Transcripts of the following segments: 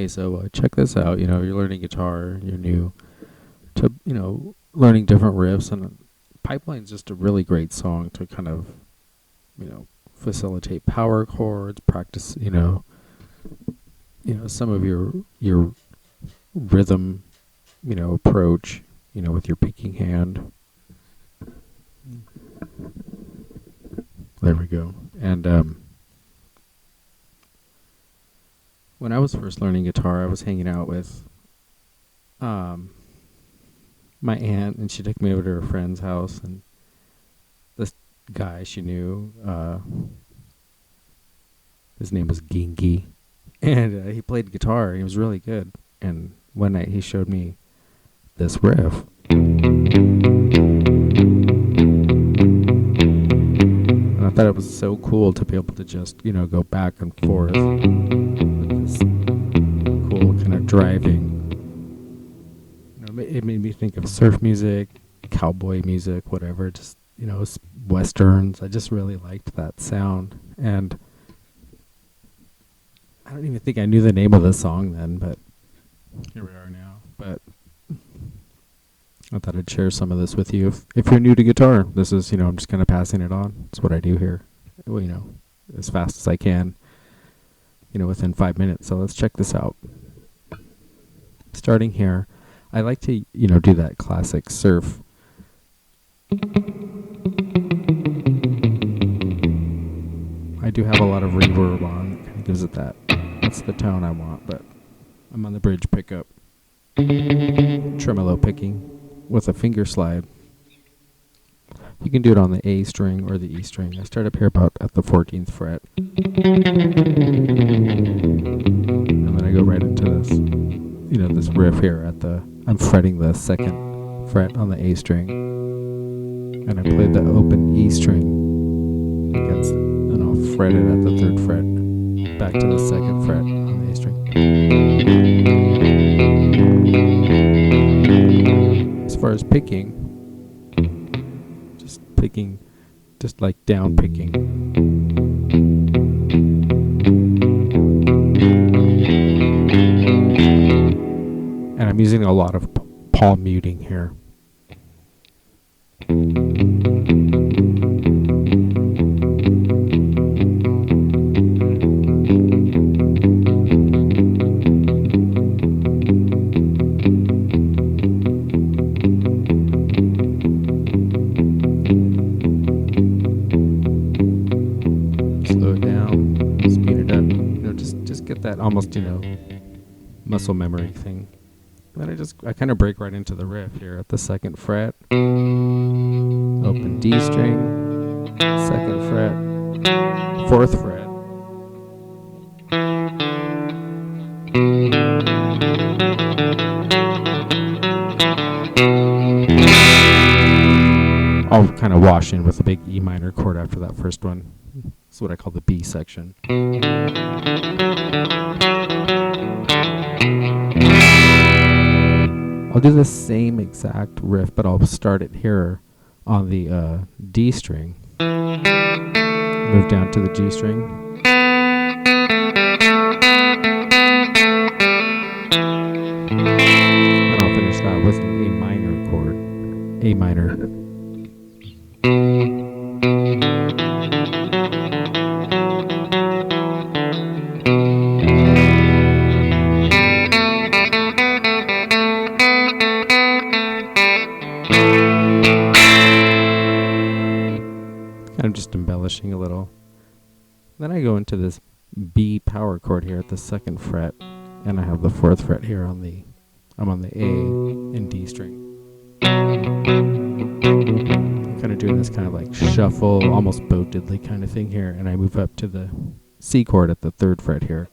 So check this out. You're learning guitar, you're new to, learning different riffs, and Pipeline's just a really great song to kind of, facilitate power chords, practice, some of your rhythm, approach, with your picking hand. There we go. And when I was first learning guitar, I was hanging out with my aunt, and she took me over to her friend's house, and this guy she knew, his name was Gingy, and he played guitar. He was really good. And one night he showed me this riff. And I thought it was so cool to be able to just, go back and forth with this cool kind of driving. It made me think of surf music, cowboy music, whatever, just, westerns. I just really liked that sound. And I don't even think I knew the name of the song then, but here we are now. But I thought I'd share some of this with you. If you're new to guitar, this is, I'm just kind of passing it on. It's what I do here, as fast as I can, within 5 minutes. So let's check this out. Starting here, I like to, do that classic surf. I do have a lot of reverb on. It kind of gives it that's the tone I want, but I'm on the bridge pickup. Tremolo picking with a finger slide. You can do it on the A string or the E string. I start up here about at the 14th fret. And then I go right into this, this riff here I'm fretting the 2nd fret on the A string. And I played the open E string against it. And I'll fret it at the 3rd fret. Back to the 2nd fret on the A string. As far as picking, just like down picking. And I'm using a lot of palm muting here. That almost, muscle memory thing. And then I kind of break right into the riff here at the 2nd fret. Open D string, 2nd fret, 4th fret. I'll kind of wash in with a big E minor chord after that first one. That's what I call the B section. I'll do the same exact riff, but I'll start it here on the D string. Move down to the G string. And I'll finish that with an A minor chord. A minor. I'm just embellishing a little. Then I go into this B power chord here at the 2nd fret, and I have the 4th fret here on the, I'm on the A and D string. I'm kind of doing this kind of like shuffle, almost Bo Diddley kind of thing here, and I move up to the C chord at the 3rd fret here.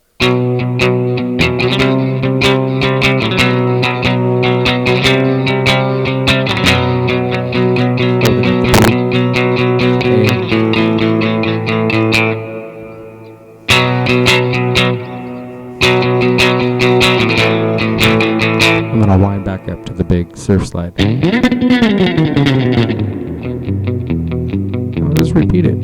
And then I'll wind back up to the big surf slide. I'll just repeat it.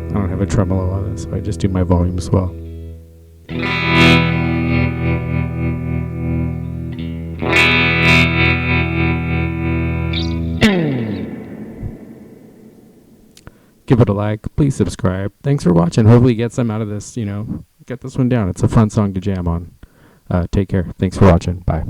I don't have a tremolo on this, so I just do my volume swell. Give it a like, please subscribe. Thanks for watching. Hopefully you get some out of this, get this one down. It's a fun song to jam on. Take care. Thanks for watching. Bye.